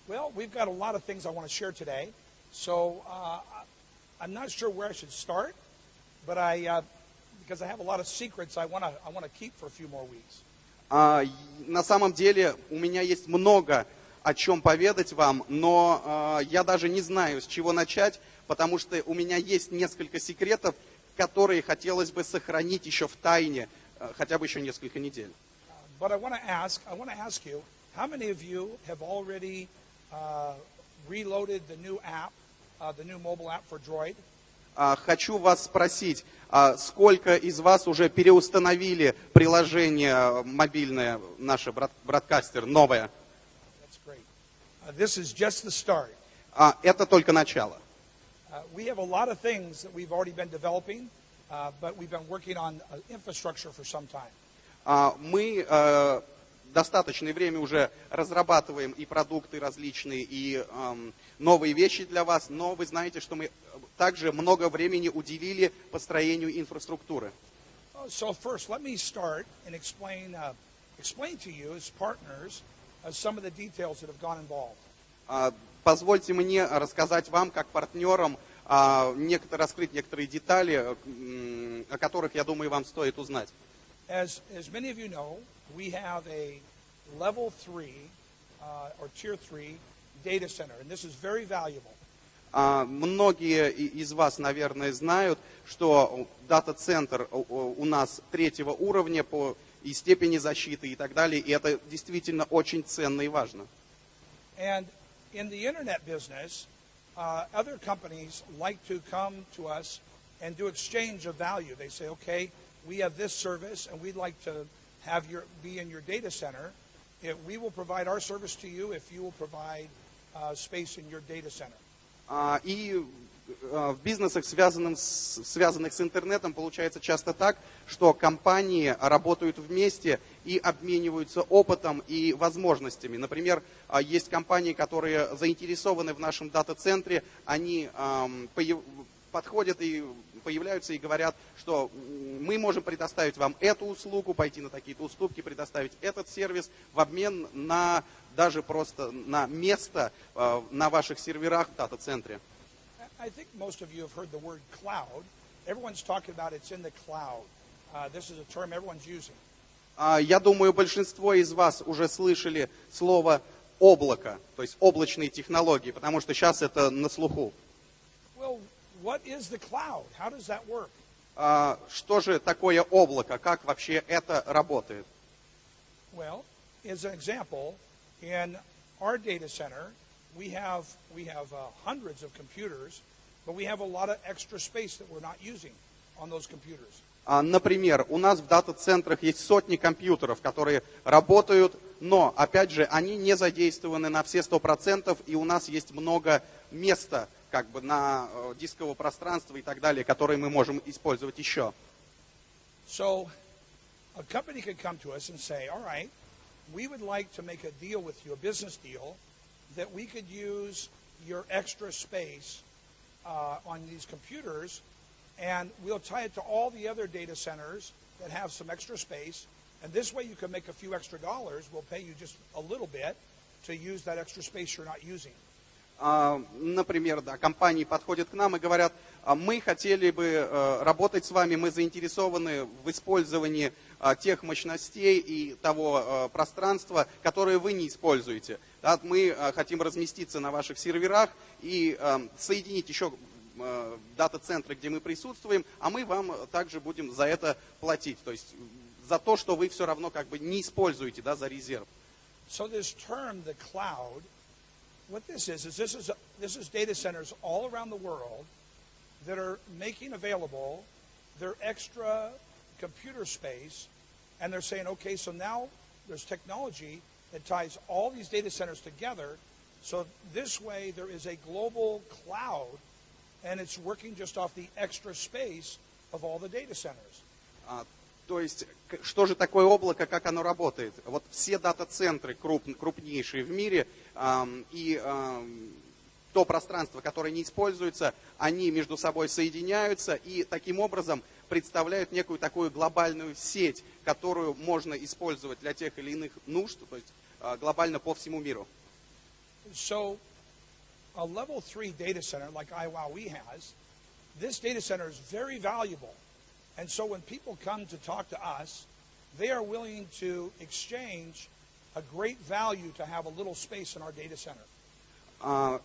Well, we've got a lot of things I want to share today, so I'm not sure where I should start, but because I have a lot of secrets I want to keep for a few more weeks. На самом деле у меня есть много о чем поведать вам, но я даже не знаю, с чего начать, потому что у меня есть несколько секретов, которые хотелось бы сохранить еще в тайне, хотя бы еще несколько недель. But I want to ask you, how many of you have already reloaded the new app, the new mobile app for Droid? Хочу вас спросить, сколько из вас уже переустановили приложение мобильное, наше бродкастер, новое? That's great. This is just the start. Это только начало. We have a lot of things that we've already been developing, but we've been working on infrastructure for some time. Мы достаточное время уже разрабатываем и продукты различные, и новые вещи для вас, но вы знаете, что мы также много времени уделили построению инфраструктуры. So first, let me start and explain to you as partners some of the details that have gone involved. Позвольте мне рассказать вам, как партнерам, раскрыть некоторые детали, о которых, я думаю, вам стоит узнать. As many of you know, we have a level 3 or tier 3 data center, and this is very valuable. Многие из вас, наверное, знают, что дата-центр у нас 3-го уровня по и степени защиты и так далее, и это действительно очень ценно и важно. And in the internet business, other companies like to come to us and do exchange of value. They say, okay, we have this service and we'd like to have be in your data center. We will provide our service to you if you will provide space in your data center. И в бизнесах, связанных с интернетом, получается часто так, что компании работают вместе и обмениваются опытом и возможностями. Например, есть компании, которые заинтересованы в нашем дата-центре, они подходят и появляются и говорят, что мы можем предоставить вам эту услугу, пойти на такие-то уступки, предоставить этот сервис в обмен на даже просто на место на ваших серверах в дата-центре. I think most of you have heard the word cloud. Everyone's talking about it's in the cloud. This is a term everyone's using. Я думаю, большинство из вас уже слышали слово облако, то есть облачные технологии, потому что сейчас это на слуху. Well, what is the cloud? How does that work? Что же такое облако? Как вообще это работает? Well, as an example, in our data center, we have hundreds of computers, but we have a lot of extra space that we're not using on those computers. Например, у нас в дата-центрах есть сотни компьютеров, которые работают, но, опять же, они не задействованы на все 100%, и у нас есть много места, как бы на дискового пространства и так далее, которые мы можем использовать еще. So, a company could come to us and say, all right, we would like to make a deal with you, a business deal, that we could use your extra space on these computers, and we'll tie it to all the other data centers that have some extra space, and this way you can make a few extra dollars. We'll pay you just a little bit to use that extra space you're not using. Например, да, компании подходят к нам и говорят, мы хотели бы работать с вами, мы заинтересованы в использовании тех мощностей и того пространства, которые вы не используете. Да, мы хотим разместиться на ваших серверах и соединить еще дата-центры, где мы присутствуем, а мы вам также будем за это платить, то есть за то, что вы все равно как бы не используете, да, за резерв. So this term, the cloud, what this is data centers all around the world that are making available their extra computer space, and they're saying, okay, so now there's technology that ties all these data centers together, so this way there is a global cloud, and it's working just off the extra space of all the data centers. То есть, что же такое облако, как оно работает? Вот все дата-центры крупнейшие в мире и то пространство, которое не используется, они между собой соединяются и таким образом представляют некую такую глобальную сеть, которую можно использовать для тех или иных нужд, то есть глобально по всему миру. So a level 3 data center like IWowWe has, this data center is very valuable. And so when people come to talk to us, they are willing to exchange a great value to have a little space in our data center.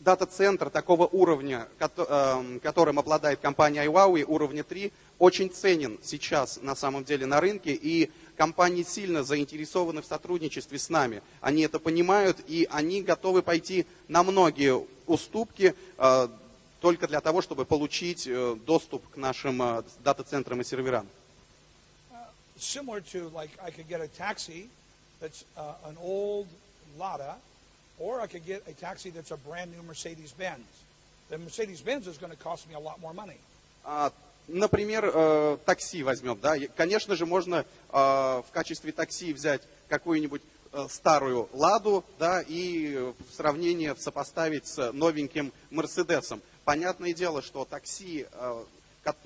Дата-центр такого уровня, которым обладает компания IWowWe, уровня 3, очень ценен сейчас на самом деле на рынке, и компании сильно заинтересованы в сотрудничестве с нами. Они это понимают, и они готовы пойти на многие уступки только для того, чтобы получить доступ к нашим дата-центрам и серверам. Similar to, like, I could get a taxi that's an old Lada, or I could get a taxi that's a brand new Mercedes-Benz. The Mercedes-Benz is going to cost me a lot more money. Например, такси возьмем, да? Конечно же, можно в качестве такси взять какую-нибудь старую Ладу, да, и в сравнении сопоставить с новеньким Мерседесом. Понятное дело, что такси,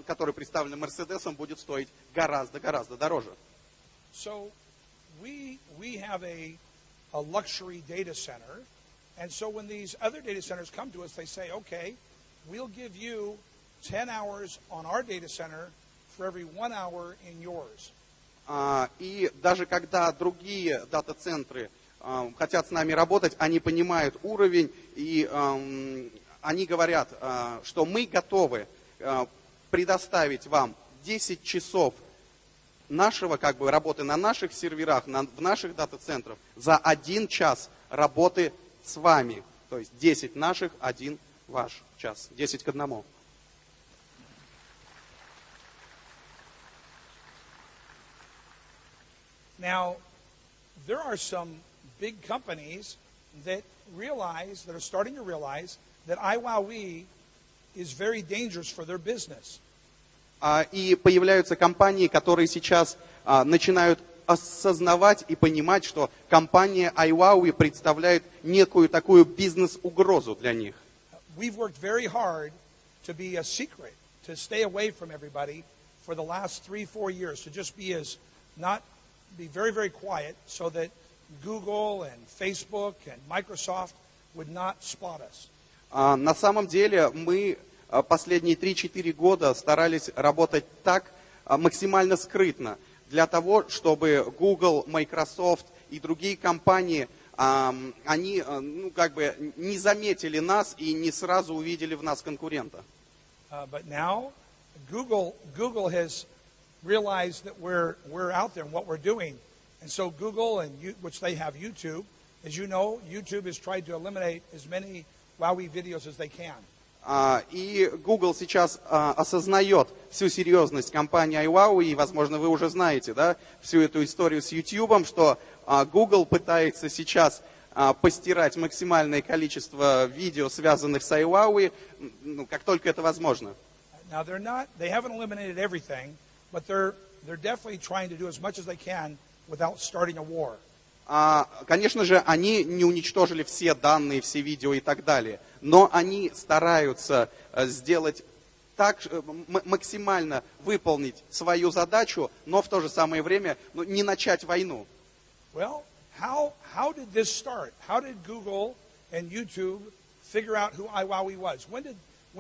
который представлен Мерседесом, будет стоить гораздо дороже. So we have a luxury data center, and so when these other data centers come to us, they say, okay, we'll give you 10 hours on our data center for every 1 hour in yours. И даже когда другие дата-центры хотят с нами работать, они понимают уровень, и они говорят, что мы готовы предоставить вам 10 часов нашего работы на наших серверах, в наших дата-центрах за 1 час работы с вами. То есть 10 наших, 1 ваш час. 10 к 1. Now, there are some big companies that are starting to realize that IWowWe is very dangerous for their business. И появляются компании, которые сейчас начинают осознавать и понимать, что компания IWowWe представляет некую такую бизнес-угрозу для них. We've worked very hard to be a secret, to stay away from everybody for the last 3-4 years, to just be very, very quiet so that Google and Facebook and Microsoft would not spot us. На самом деле мы последние 3-4 года старались работать так максимально скрытно, для того, чтобы Google, Microsoft и другие компании, они не заметили нас и не сразу увидели в нас конкурента. But now Google has realized that we're out there and what we're doing. And so Google, which they have YouTube, as you know, YouTube has tried to eliminate as many WowWe videos as they can. И Google сейчас осознает всю серьезность компании IWowWe, и, возможно, вы уже знаете, да, всю эту историю с YouTube, что Google пытается сейчас постирать максимальное количество видео, связанных с IWowWe, как только это возможно. Now they haven't eliminated everything, but they're definitely trying to do as much as they can without starting a war. Конечно же, они не уничтожили все данные, все видео и так далее, но они стараются сделать так, максимально выполнить свою задачу, но в то же самое время не начать войну. Well, how did this start? How did Google and YouTube figure out who IWowWe was? When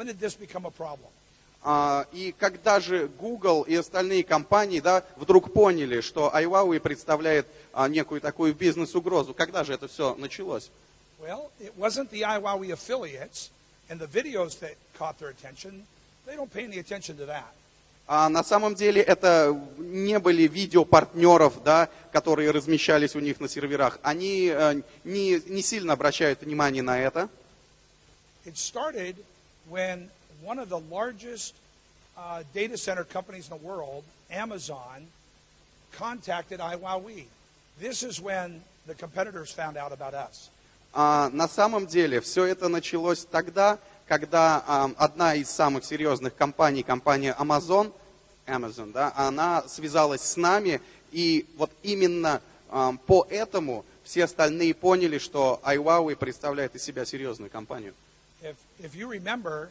did this become a problem? И когда же Google и остальные компании, да, вдруг поняли, что IWowWe представляет некую такую бизнес-угрозу, когда же это все началось? Well, it wasn't the IWowWe affiliates and the videos that caught their attention. They don't pay any attention to that. На самом деле это не были видео партнеров, да, которые размещались у них на серверах. Они не сильно обращают внимание на это. It started when one of the largest data center companies in the world, Amazon, contacted IWowWe. This is when the competitors found out about us. На самом деле все это началось тогда, когда одна из самых серьезных компаний, компания Amazon, да, она связалась с нами, и вот именно поэтому все остальные поняли, что IWowWe представляет из себя серьезную компанию. If you remember,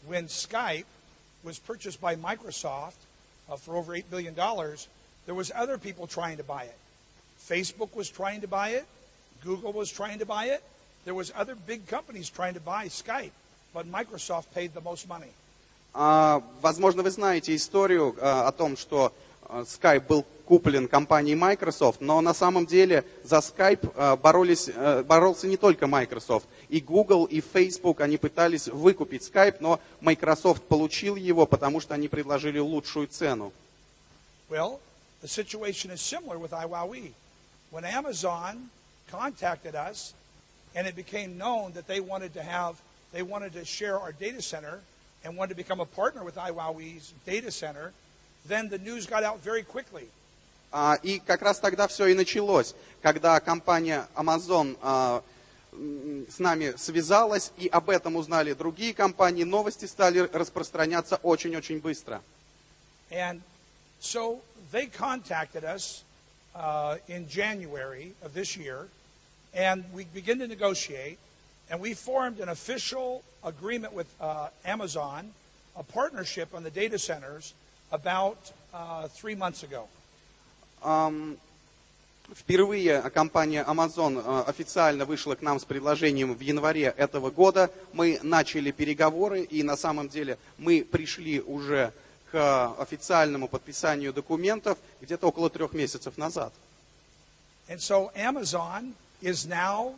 when Skype was purchased by Microsoft for over $8 billion, there was other people trying to buy it. Facebook was trying to buy it. Google was trying to buy it. There was other big companies trying to buy Skype, but Microsoft paid the most money. Возможно, вы знаете историю о том, что Skype был куплен компанией Microsoft, но на самом деле за Skype боролся не только Microsoft. И Google, и Facebook, они пытались выкупить Skype, но Microsoft получил его, потому что они предложили лучшую цену. Well, the situation is similar with IWowWe. When Amazon contacted us, and it became known that they wanted to share our data center and wanted to become a partner with IWowWe's data center, then the news got out very quickly. И как раз тогда все и началось, когда компания Amazon с нами связалась, и об этом узнали другие компании, новости стали распространяться очень-очень быстро. And so they contacted us in January of this year, and we began to negotiate, and we formed an official agreement with Amazon, a partnership on the data centers, about 3 months ago. Впервые компания Amazon официально вышла к нам с предложением в январе этого года. Мы начали переговоры, и на самом деле мы пришли уже к официальному подписанию документов где-то около 3 месяцев назад. And so Amazon is now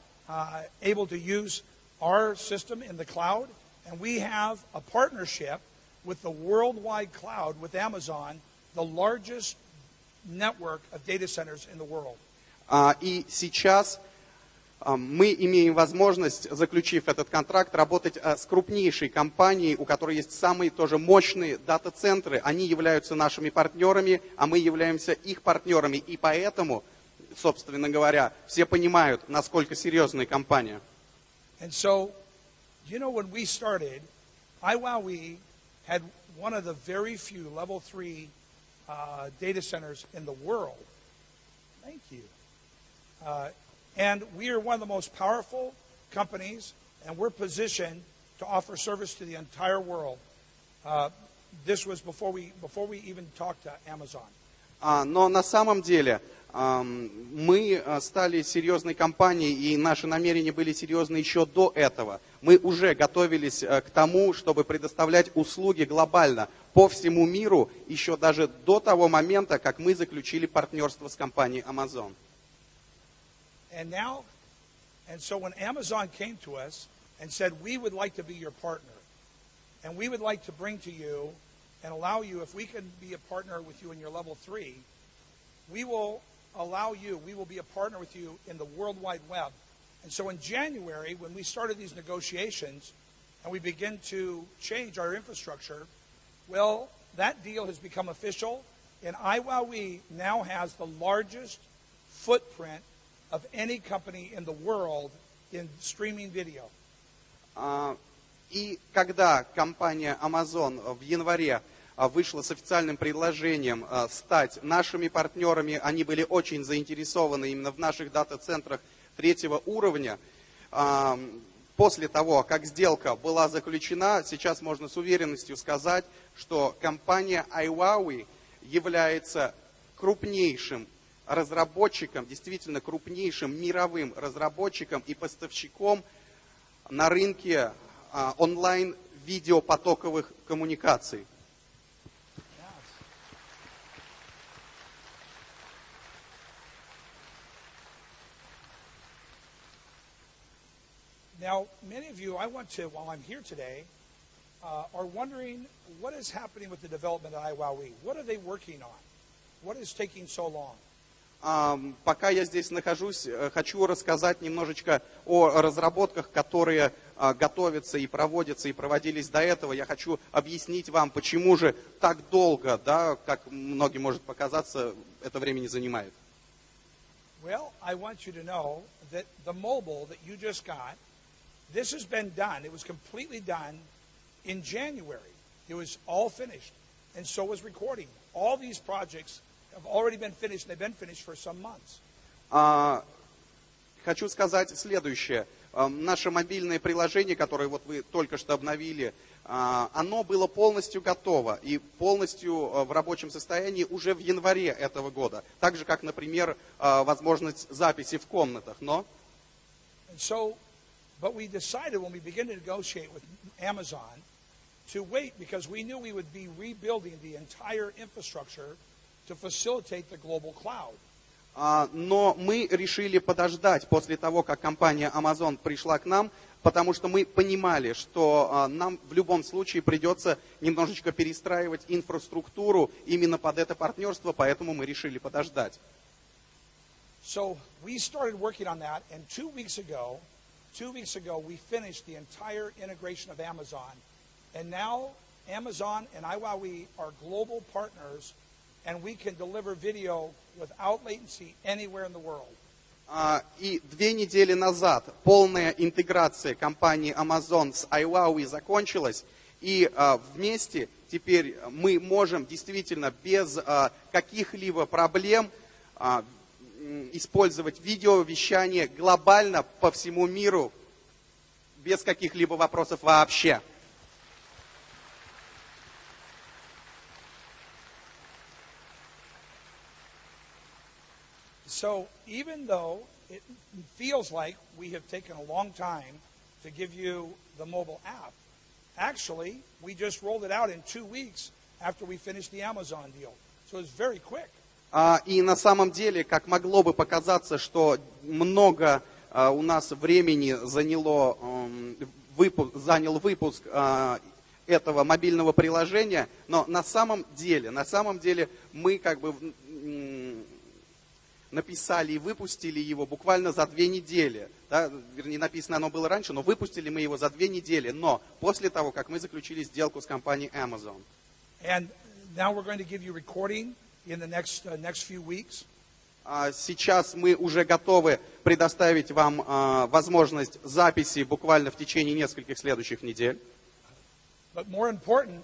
able to use our system in the cloud, and we have a partnership with the worldwide cloud with Amazon, the largest network of data centers in the world. И сейчас мы имеем возможность, заключив этот контракт, работать с крупнейшей компанией, у которой есть самые тоже мощные дата-центры. Они являются нашими партнерами, а мы являемся их партнерами. И поэтому, собственно говоря, все понимают, насколько серьезная компания. And so, you know, when we started, IWowWe had one of the very few level 3 data centers in the world. Thank you. And we are one of the most powerful companies, and we're positioned to offer service to the entire world. This was before we even talked to Amazon. Но на самом деле мы стали серьезной компанией, и наши намерения были серьезны еще до этого. Мы уже готовились к тому, чтобы предоставлять услуги глобально по всему миру, еще даже до того момента, как мы заключили партнерство с компанией Amazon. And so when Amazon came to us and said, we would like to be your partner, and we would like to bring to you and allow you, if we can be a partner with you in your level 3, we will be a partner with you in the World Wide Web. And so in January, when we started these negotiations and we begin to change our infrastructure, well, that deal has become official, and IWowWe now has the largest footprint of any company in the world in streaming video. И когда компания Amazon в январе вышла с официальным предложением стать нашими партнерами, они были очень заинтересованы именно в наших дата-центрах 3-го уровня. После того, как сделка была заключена, сейчас можно с уверенностью сказать, что компания IWowWe является крупнейшим разработчиком, действительно крупнейшим мировым разработчиком и поставщиком на рынке онлайн-видеопотоковых коммуникаций. Now, many of you, while I'm here today, are wondering what is happening with the development at IWowWe. What are they working on? What is taking so long? Пока я здесь нахожусь, хочу рассказать немножечко о разработках, которые готовятся и проводятся, и проводились до этого. Я хочу объяснить вам, почему же так долго, да, как многим может показаться, это время не занимает. Well, I want you to know that the mobile that you just got, this has been done. It was completely done in January. It was all finished, and so was recording. All these projects have already been finished. They've been finished for some months. Хочу сказать следующее. Наше мобильное приложение, которое вот вы только что обновили, оно было полностью готово и полностью в рабочем состоянии уже в январе этого года. Так же, как, например, возможность записи в комнатах. Но And so, but we decided when we began to negotiate with Amazon to wait because we knew we would be rebuilding the entire infrastructure to facilitate the global cloud. Но мы решили подождать после того, как компания Amazon пришла к нам, потому что мы понимали, что нам в любом случае придется немножечко перестраивать инфраструктуру именно под это партнерство, поэтому мы решили подождать. So we started working on that, and 2 weeks ago, we finished the entire integration of Amazon. And now Amazon and IWowWe are global partners, and we can deliver video without latency anywhere in the world. И 2 недели назад полная интеграция компании Amazon с IWowWe закончилась, и вместе теперь мы можем действительно без каких-либо проблем использовать видеовещание глобально по всему миру, без каких-либо вопросов вообще. So even though it feels like we have taken a long time to give you the mobile app, actually, we just rolled it out in 2 weeks after we finished the Amazon deal. So it's very quick. И на самом деле, как могло бы показаться, что много у нас времени занял выпуск этого мобильного приложения, но на самом деле мы как бы написали и выпустили его буквально за 2 недели. Да? Вернее, написано оно было раньше, но выпустили мы его за 2 недели. Но после того, как мы заключили сделку с компанией Amazon. And now we're going to give you recording in the next few weeks. Сейчас мы уже готовы предоставить вам возможность записи буквально в течение нескольких следующих недель. But more important,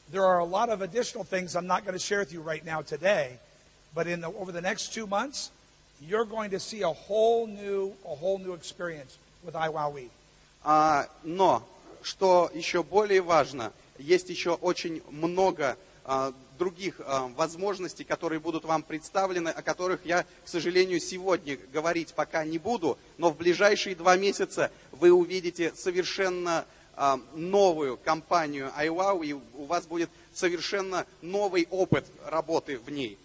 there are a lot of additional things I'm not going to share with you right now today. But over the next 2 months, you're going to see a whole new experience with IWowWe. Но, что еще более важно, есть еще очень много других возможностей, которые будут вам представлены, о которых я, к сожалению, сегодня говорить пока не буду, но в ближайшие 2 месяца вы увидите совершенно новую компанию IWowWe, и у вас будет совершенно новый опыт работы в ней.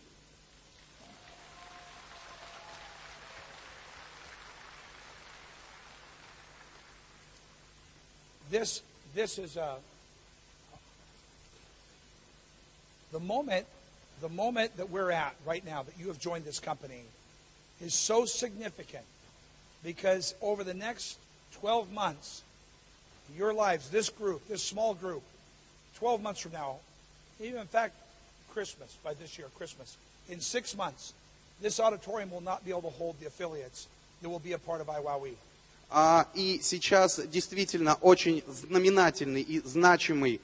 This is the moment that we're at right now, that you have joined this company, is so significant because over the next 12 months, your lives, this small group, 12 months from now, even in fact, Christmas, in 6 months, this auditorium will not be able to hold the affiliates that will be a part of IWowWe. И сейчас действительно очень знаменательный и значимый,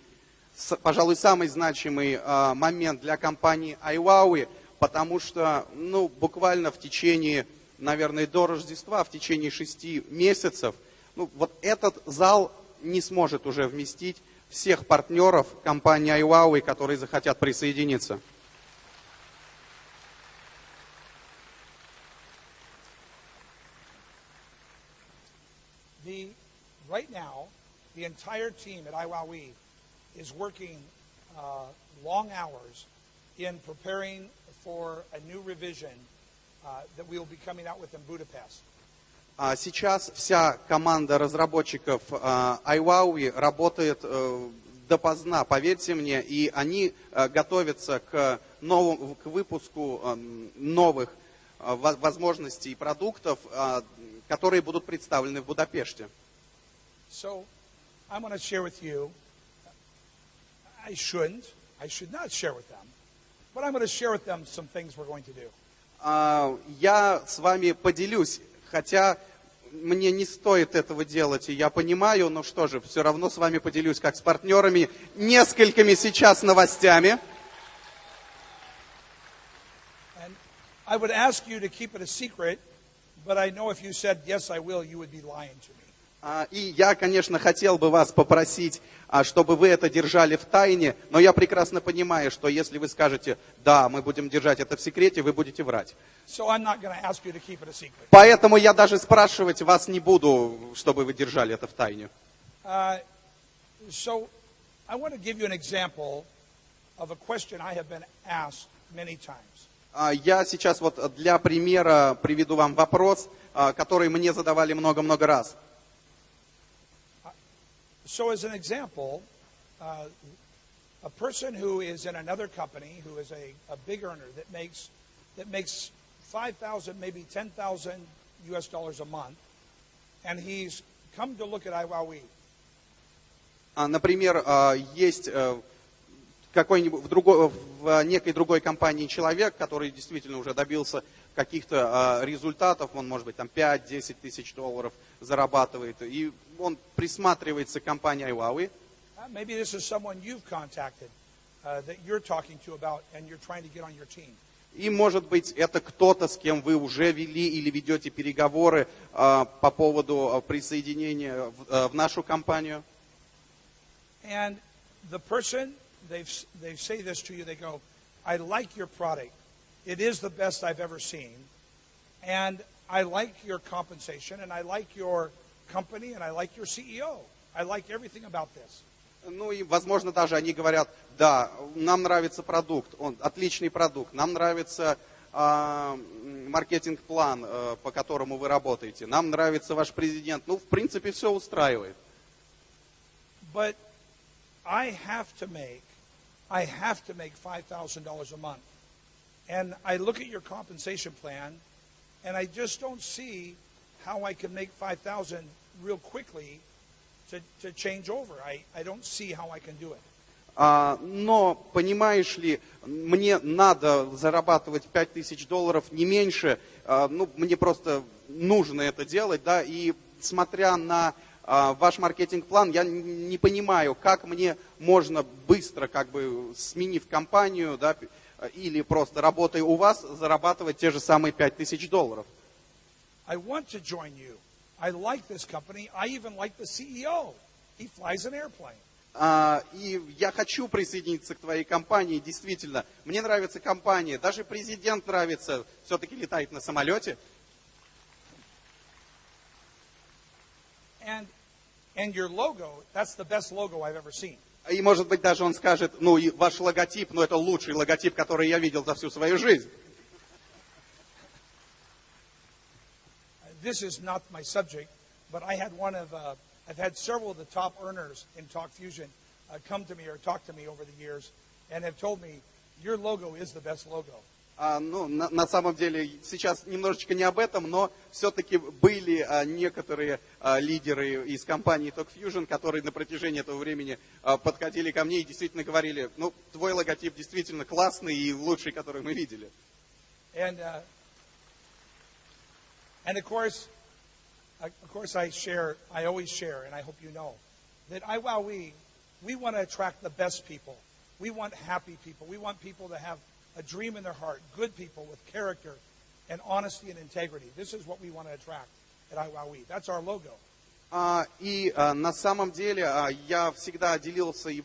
пожалуй, самый значимый момент для компании IWowWe, потому что, буквально в течение, наверное, до Рождества, в течение 6 месяцев, вот этот зал не сможет уже вместить всех партнеров компании IWowWe, которые захотят присоединиться. Right now, the entire team at IWowWe is working long hours in preparing for a new revision that we will be coming out with in Budapest. Сейчас вся команда разработчиков IWowWe работает допоздна, поверьте мне, и они готовятся к выпуску новых возможностей и продуктов, которые будут представлены в Будапеште. So, I'm going to share with you, I should not share with them, but I'm going to share with them some things we're going to do. Я с вами поделюсь, хотя мне не стоит этого делать, и я понимаю, но что же, все равно с вами поделюсь, как с партнерами, несколькими сейчас новостями. And I would ask you to keep it a secret, but I know if you said, yes, I will, you would be lying to me. И я, конечно, хотел бы вас попросить, чтобы вы это держали в тайне, но я прекрасно понимаю, что если вы скажете, да, мы будем держать это в секрете, вы будете врать. So I'm not going to ask you to keep it a secret. Поэтому я даже спрашивать вас не буду, чтобы вы держали это в тайне. So I want to give you an example of a question I have been asked many times. Я сейчас вот для примера приведу вам вопрос, который мне задавали много-много раз. So as an example, a person who is in another company, who is a big earner that makes 5,000, maybe 10,000 US dollars a month, and he's come to look at IWowWe. Например, есть какой-нибудь в некой другой компании человек, который действительно уже добился каких-то результатов, он, может быть, там 5-10 тысяч долларов зарабатывает, и он присматривается к компании IWowWe. Maybe this is someone you've contacted that you're talking to about and you're trying to get on your team. И, может быть, это кто-то, с кем вы уже вели или ведете переговоры по поводу присоединения в нашу компанию. And the person, they say this to you, they go, I like your product. It is the best I've ever seen. And I like your compensation, and I like your company, and I like your CEO. I like everything about this. Ну и, возможно, даже они говорят, да, нам нравится продукт, он отличный продукт, нам нравится маркетинг-план, по которому вы работаете, нам нравится ваш президент. Ну, в принципе, все устраивает. But I have to make $5,000 a month. And I look at your compensation plan, and I just don't see how I can make 5,000 real quickly to change over. I don't see how I can do it. Но, понимаешь ли, мне надо зарабатывать 5000 долларов, не меньше. Ну, мне просто нужно это делать, да, и смотря на ваш маркетинг-план, я не понимаю, как мне можно быстро, как бы сменив компанию, да, или просто работая у вас, зарабатывать те же самые 5000 долларов. I want to join you. I like this company. I even like the CEO. He flies an airplane. И я хочу присоединиться к твоей компании, действительно. Мне нравится компания, даже президент нравится, все-таки летает на самолете. And your logo, that's the best logo I've ever seen. И, может быть, даже он скажет, ну, и ваш логотип, ну, это лучший логотип, который я видел за всю свою жизнь. This is not my subject, but I've had several of the top earners in TalkFusion come to me or talk to me over the years and have told me, your logo is the best logo. Ну, на самом деле, сейчас немножечко не об этом, но все-таки были некоторые лидеры из компании TalkFusion, которые на протяжении этого времени подходили ко мне и действительно говорили, ну, твой логотип действительно классный и лучший, который мы видели. And of course, I always share, and I hope you know, that IWowWe, we want to attract the best people. We want happy people. We want people to have a dream in their heart, good people with character and honesty and integrity. This is what we want to attract at IWowWe. That's our logo. И на самом деле я всегда делился и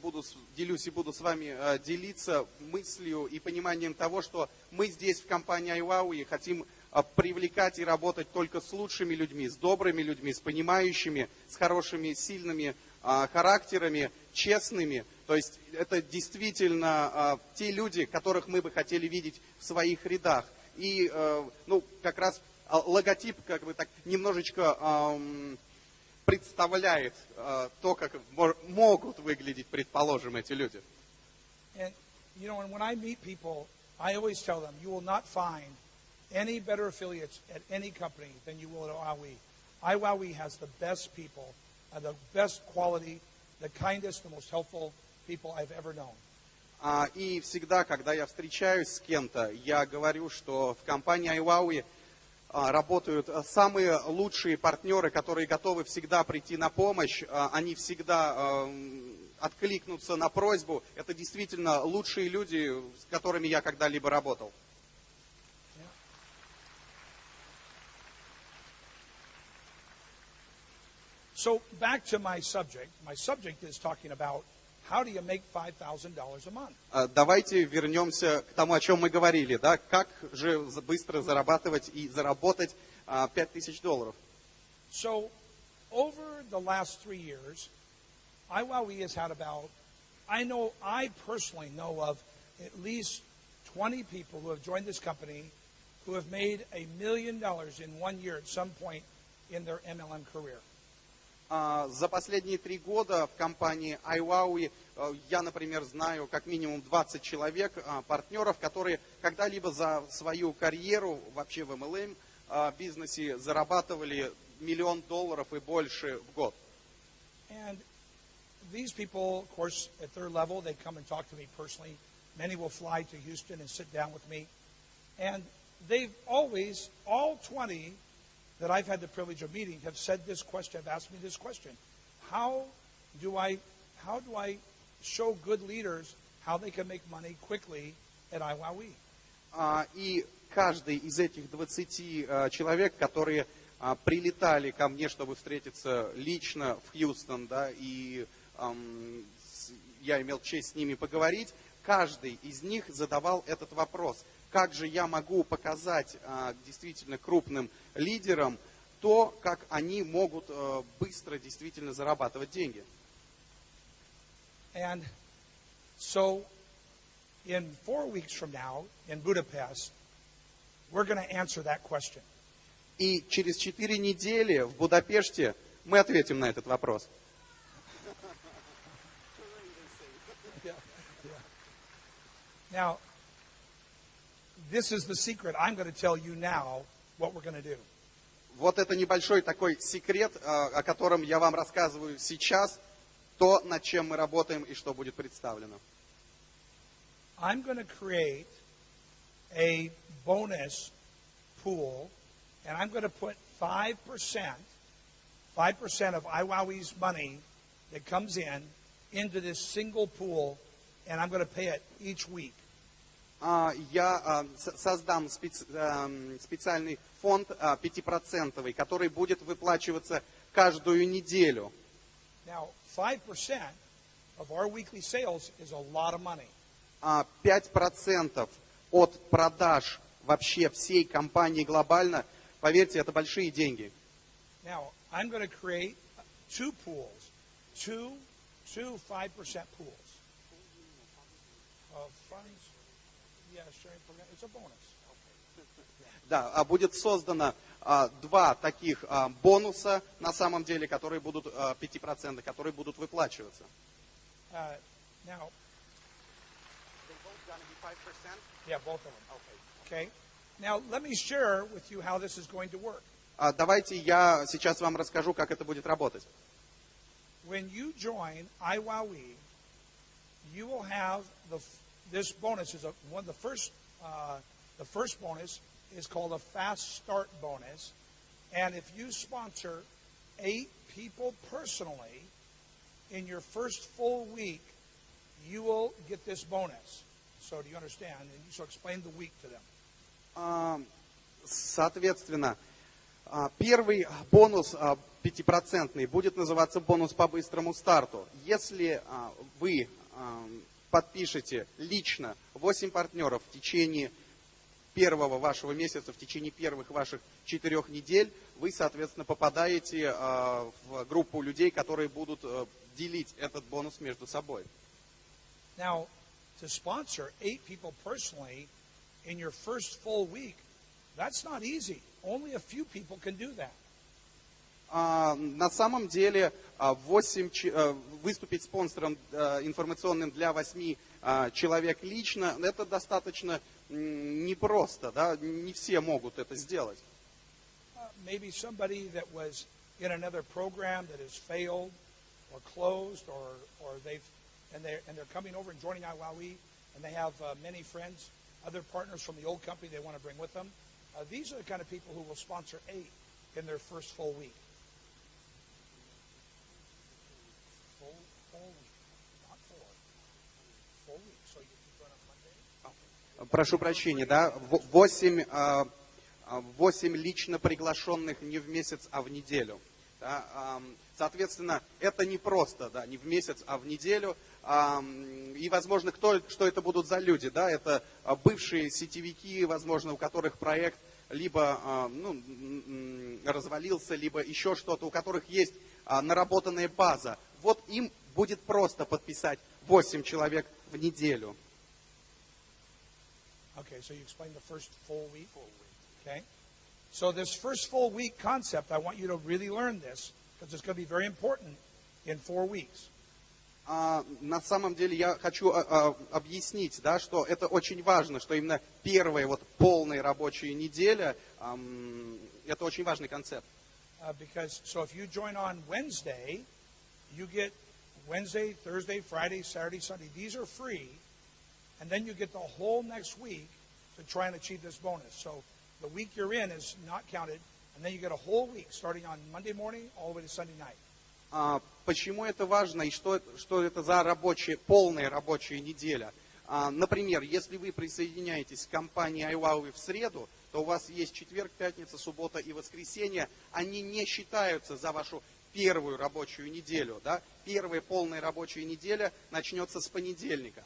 делюсь и буду с вами делиться мыслью и пониманием того, что мы здесь в компании IWowWe хотим привлекать и работать только с лучшими людьми, с добрыми людьми, с понимающими, с хорошими, сильными характерами, честными. То есть это действительно те люди, которых мы бы хотели видеть в своих рядах. И ну, как раз логотип как бы так немножечко представляет то, как могут выглядеть, предположим, эти люди. And you know, when I meet people, I always tell them, you will not find any better affiliates at any company than you will at IWowWe. IWowWe has the best people, the best quality, the kindest, the most helpful people I've ever known. И всегда, когда я встречаюсь с кем-то, я говорю, что в компании IWowWe работают самые лучшие партнеры, которые готовы всегда прийти на помощь, они всегда откликнутся на просьбу. Это действительно лучшие люди, с которыми я когда-либо работал. So back to my subject. My subject is talking about how do you make $5,000 a month? Давайте вернемся к тому, о чем мы говорили, да? Как же быстро зарабатывать и заработать $5000. So over the last 3 years, IWowWe has had about, I personally know of at least 20 people who have joined this company who have made $1 million in 1 year at some point in their MLM career. За последние 3 года в компании IWowWe я, например, знаю как минимум 20 человек, партнеров, которые когда-либо за свою карьеру вообще в MLM бизнесе зарабатывали $1 миллион и больше в год. And these people, of course, at their level, they come and talk to me personally. Many will fly to Houston and sit down with me. And they've always, all 20 that I've had the privilege of meeting have said this question, have asked me this question. How do I show good leaders how they can make money quickly at IWowWe? И каждый из этих 20 человек, которые прилетали ко мне, чтобы встретиться лично в Хьюстон, да, и я имел честь с ними поговорить, каждый из них задавал этот вопрос. Как же я могу показать действительно крупным лидерам то, как они могут быстро действительно зарабатывать деньги? And so in 4 weeks from now in Budapest, we're going to answer that question. И через 4 недели в Будапеште мы ответим на этот вопрос. Now, this is the secret. I'm going to tell you now what we're going to do. Вот это небольшой такой секрет, о котором я вам рассказываю сейчас, то, над чем мы работаем и что будет представлено. I'm going to create a bonus pool, and I'm going to put 5% of IWowWe's money that comes in into this single pool, and I'm going to pay it each week. Я создам специальный фонд 5%, который будет выплачиваться каждую неделю. Now, 5% of our weekly sales is a lot of money. 5% от продаж вообще всей компании глобально, поверьте, это большие деньги. Now, I'm going to create 2 pools, two 5% pools of funds. Yeah, sharing program. It's a bonus. Да, будет создано 2 таких бонуса, на самом деле, которые будут 5%, которые будут выплачиваться. Now, They both gonna be 5%? yeah, both of them. Okay. Now, let me share with you how this is going to work. Давайте я сейчас вам расскажу, как это будет работать. When you join IWowWe, you will have this bonus is the first bonus is called a fast start bonus, and if you sponsor 8 people personally in your first full week, you will get this bonus. So do you understand? And so explain the week to them. Соответственно, первый бонус 5% будет называться бонус по быстрому старту. Если вы подпишете лично 8 партнеров в течение первого вашего месяца, в течение первых ваших 4 недель, вы, соответственно, попадаете в группу людей, которые будут делить этот бонус между собой. Now, to sponsor 8 people personally in your first full week, that's not easy. Only a few people can do that. На самом деле выступить спонсором информационным для 8 человек лично, это достаточно непросто, да? Не все могут это сделать. Maybe somebody that was in another program that has failed or closed, or they're coming over and joining IWowWe, and they have many friends, other partners from the old company they want to bring with them. These are the kind of people who will sponsor 8 in their first full week. Full week, not 4. Full week. So you can run on Monday. Прошу прощения, да? 8 лично приглашенных не в месяц, а в неделю. Да, соответственно, это не просто, да, не в месяц, а в неделю. И, возможно, что это будут за люди? Да? Это бывшие сетевики, возможно, у которых проект либо развалился, либо еще что-то, у которых есть наработанная база. Вот им будет просто подписать 8 человек в неделю. Okay, so you explained the first full week. Okay. So this first full week concept, I want you to really learn this, because it's going to be very important in 4 weeks. На самом деле я хочу объяснить, да, что это очень важно, что именно первая вот полная рабочая неделя, это очень важный концепт. Because so if you join on Wednesday, you get Wednesday, Thursday, Friday, Saturday, Sunday. These are free, and then you get the whole next week to try and achieve this bonus. So the week you're in is not counted, and then you get a whole week starting on Monday morning all the way to Sunday night. Почему это важно и что это за полная рабочая неделя? Например, если вы присоединяетесь к компании IWowWe в среду, то у вас есть четверг, пятница, суббота и воскресенье. Они не считаются за вашу первую рабочую неделю. Да? Первая полная рабочая неделя начнется с понедельника.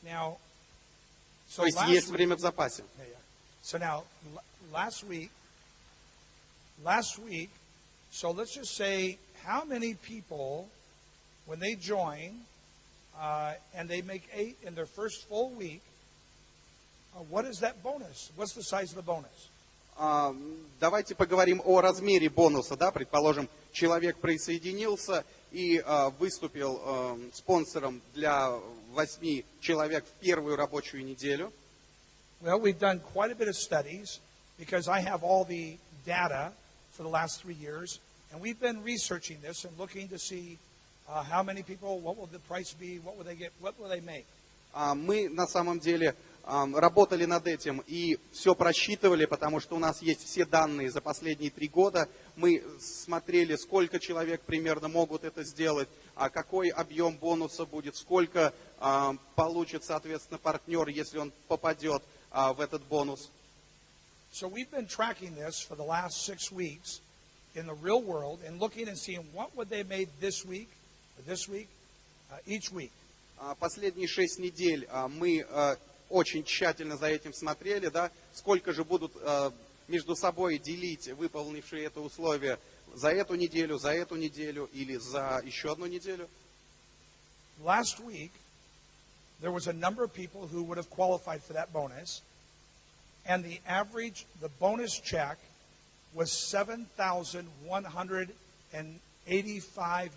То есть есть время в запасе. So now, last week, so let's just say how many people, when they join and they make 8 in their first full week, what is that bonus? What's the size of the bonus? Давайте поговорим о размере бонуса. Да? Предположим, человек присоединился и выступил спонсором для 8 человек в первую рабочую неделю. Well, we've done quite a bit of studies because I have all the data for the last 3 years, and we've been researching this and looking to see how many people, what will the price be, what will they get, what will they make. Мы на самом деле работали над этим и все просчитывали, потому что у нас есть все данные за последние 3 года. Мы смотрели, сколько человек примерно могут это сделать, какой объем бонуса будет, сколько получит, соответственно, партнер, если он попадет в этот бонус. So we've been tracking this for the last 6 weeks in the real world and looking and seeing what would they made this week, each week. Последние 6 недель мы очень тщательно за этим смотрели, да, сколько же будут между собой делить выполнившие это условие за эту неделю или за еще одну неделю. Last week, there was a number of people who would have qualified for that bonus, and the bonus check was $7,185.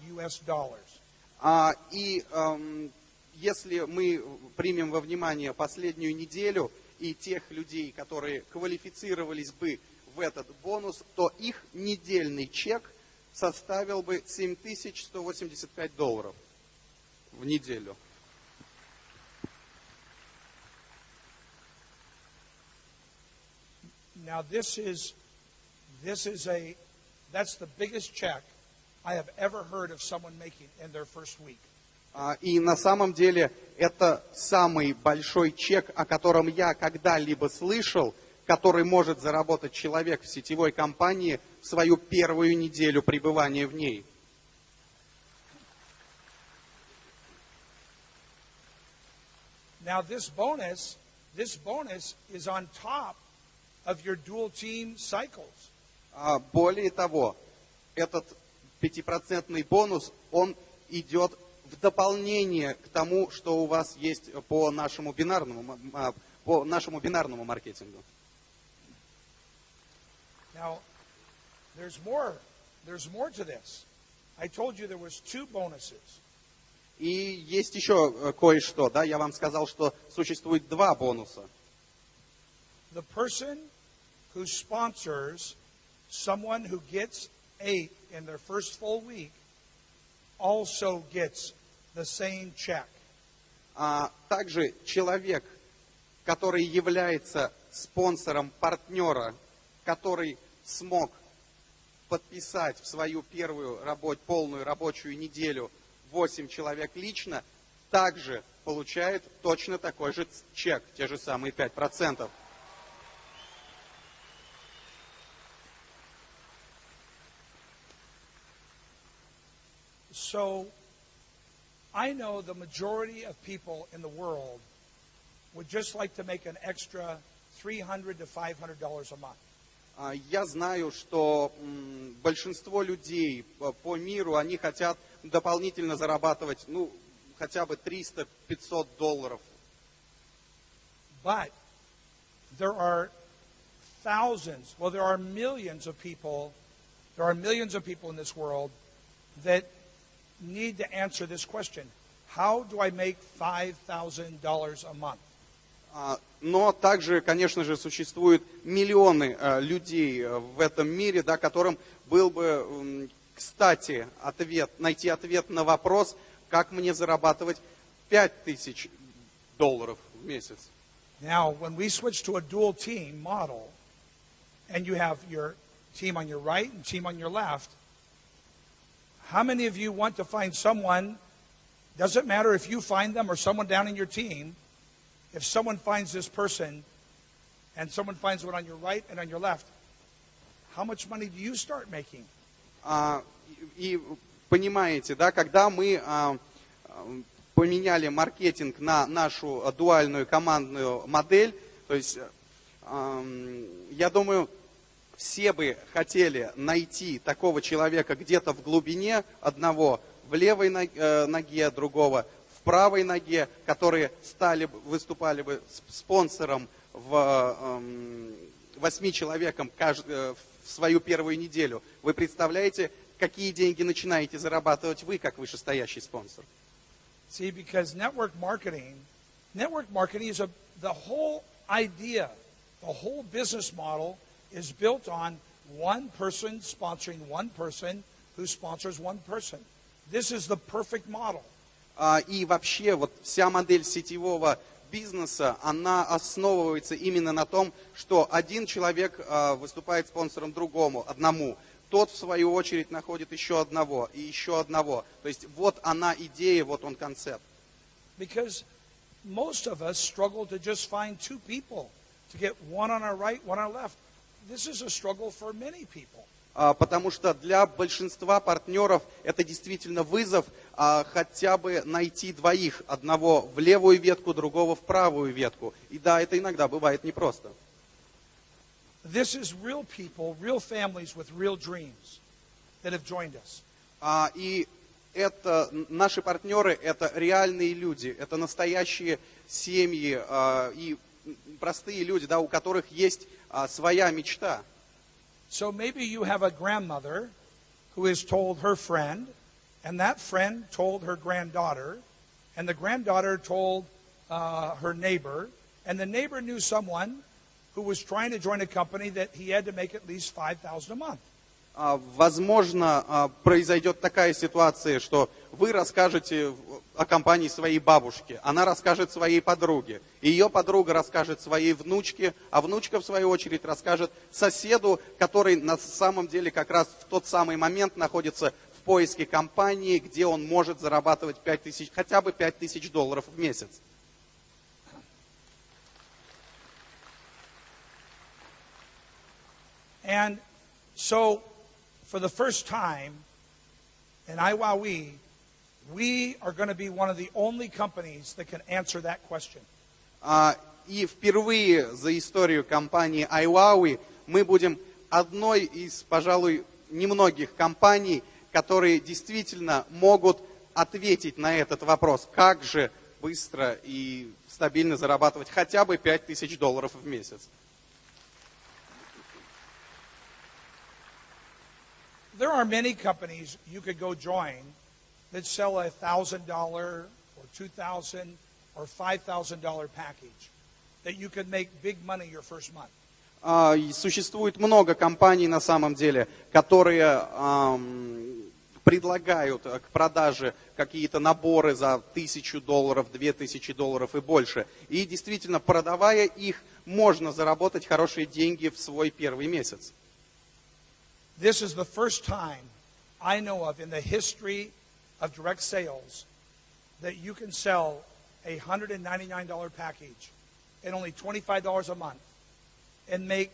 И если мы примем во внимание последнюю неделю и тех людей, которые квалифицировались бы в этот бонус, то их недельный чек составил бы $7,185 в неделю. Now that's the biggest check I have ever heard of someone making in their first week. И на самом деле это самый большой чек, о котором я когда-либо слышал, который может заработать человек в сетевой компании в свою первую неделю пребывания в ней. Now this bonus is on top of your dual team cycles. Более того, этот 5% бонус, он идет в дополнение к тому, что у вас есть по нашему бинарному маркетингу. Now, there's more to this. I told you there was 2 bonuses. И есть еще кое-что, да, я вам сказал, что существует 2 бонуса. The person who sponsors someone who gets 8 in their first full week also gets the same check. Также человек, который является спонсором партнера, который смог подписать в свою первую полную рабочую неделю 8 человек лично, также получает точно такой же чек, те же самые 5%. So I know the majority of people in the world would just like to make an extra $300 to $500 a month. Я знаю, что большинство людей по миру, они хотят дополнительно зарабатывать, ну, хотя бы $300-500. But there are thousands, well, there are millions of people in this world that need to answer this question. How do I make $5,000 a month? Но также, конечно же, существуют миллионы людей в этом мире, да, которым был бы, кстати, найти ответ на вопрос, как мне зарабатывать $5000 в месяц. Now, when we switch to a dual team model, and you have your team on your right and team on your left, how many of you want to find someone, doesn't matter if you find them or someone down in your team, if someone finds this person and someone finds one on your right and on your left, how much money do you start making? И понимаете, да, когда мы поменяли маркетинг на нашу дуальную командную модель, то есть я думаю, все бы хотели найти такого человека где-то в глубине одного, в левой ноге другого, в правой ноге, которые выступали бы спонсором в 8 человеком в свою первую неделю. Вы представляете, какие деньги начинаете зарабатывать вы, как вышестоящий спонсор? See, because network marketing is the whole idea, the whole business model is built on one person sponsoring one person who sponsors one person. This is the perfect model. И вообще вот вся модель сетевого бизнеса, она основывается именно на том, что один человек выступает спонсором одному. Тот, в свою очередь, находит еще одного и еще одного. То есть вот она идея, вот он концепт. Because most of us struggle to just find two people, to get one on our right, one on our left. This is a struggle for many people. Потому что для большинства партнеров это действительно вызов хотя бы найти двоих. Одного в левую ветку, другого в правую ветку. И да, это иногда бывает непросто. This is real people, real families with real dreams that have joined us. И это наши партнеры, это реальные люди, это настоящие семьи и простые люди, да, у которых есть своя мечта. So maybe you have a grandmother who has told her friend, and that friend told her granddaughter, and the granddaughter told her neighbor, and the neighbor knew someone who was trying to join a company that he had to make at least $5,000 a month. Возможно, произойдет такая ситуация, что вы расскажете о компании своей бабушке, она расскажет своей подруге, ее подруга расскажет своей внучке, а внучка, в свою очередь, расскажет соседу, который на самом деле как раз в тот самый момент находится в поиске компании, где он может зарабатывать хотя бы $5000 в месяц. And so, for the first time in IWowWe, we are going to be one of the only companies that can answer that question. И впервые за историю компании IWowWe мы будем одной из, пожалуй, немногих компаний, которые действительно могут ответить на этот вопрос, как же быстро и стабильно зарабатывать хотя бы $5000 в месяц. There are many companies you could go join that sell a $1,000 or $2,000 or $5,000 package that you could make big money your first month. Существует много компаний на самом деле, которые предлагают к продаже какие-то наборы за $1000, $2000 и больше. И действительно, продавая их, можно заработать хорошие деньги в свой первый месяц. This is the first time I know of in the history of direct sales that you can sell a $199 package at only $25 a month and make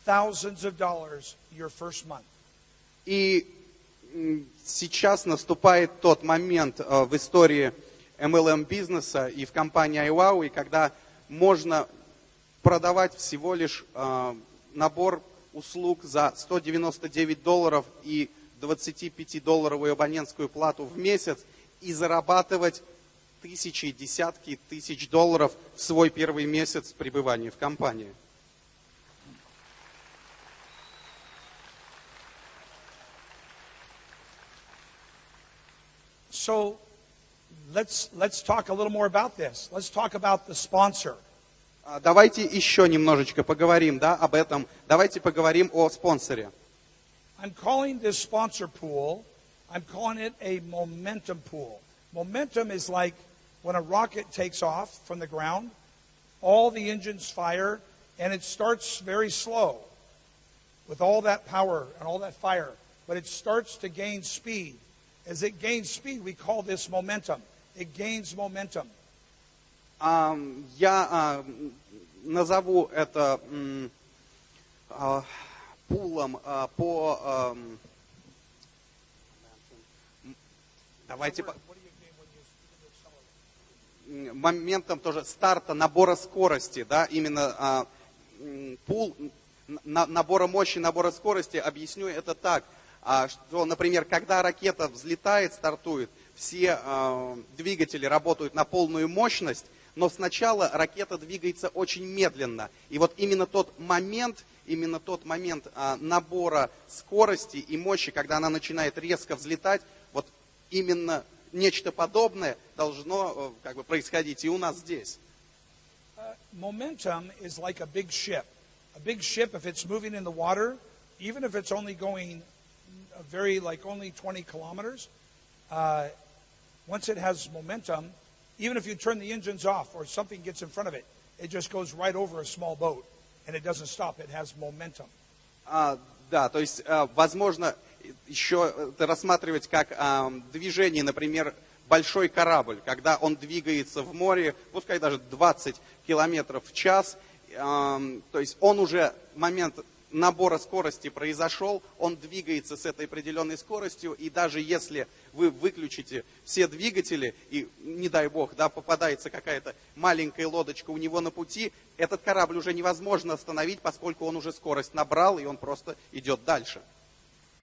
thousands of dollars your first month. И Сейчас наступает тот момент в истории MLM-бизнеса и в компании IWowWe, когда можно продавать всего лишь набор услуг за $199 и 25-долларовую абонентскую плату в месяц и зарабатывать тысячи, десятки тысяч долларов в свой первый месяц пребывания в компании. So let's talk a little more about this. Let's talk about the sponsor. Давайте еще немножечко поговорим, да, об этом. Давайте поговорим о спонсоре. I'm calling this sponsor pool, I'm calling it a momentum pool. Momentum is like when a rocket takes off from the ground, all the engines fire, and it starts very slow with all that power and all that fire, but it starts to gain speed. As it gains speed, we call this momentum. It gains momentum. Я назову это пулом по... Давайте... Моментом тоже старта, набора скорости, да, именно пул набора мощи, набора скорости, объясню это так, что, например, когда ракета взлетает, стартует, все двигатели работают на полную мощность, но сначала ракета двигается очень медленно. И вот именно тот момент набора скорости и мощи, когда она начинает резко взлетать, вот именно нечто подобное должно как бы происходить и у нас здесь. Momentum is like a big ship. A big ship, if it's moving in the water, even if it's only going only 20 kilometers, once it has momentum, even if you turn the engines off or something gets in front of it, it just goes right over a small boat and it doesn't stop. It has momentum. Да, то есть, возможно, еще это рассматривать как движение, например, большой корабль, когда он двигается в море, пускай даже 20 километров в час, то есть он уже момент набора скорости произошел, он двигается с этой определенной скоростью, и даже если вы выключите все двигатели, и, не дай бог, да, попадается какая-то маленькая лодочка у него на пути, этот корабль уже невозможно остановить, поскольку он уже скорость набрал, и он просто идет дальше.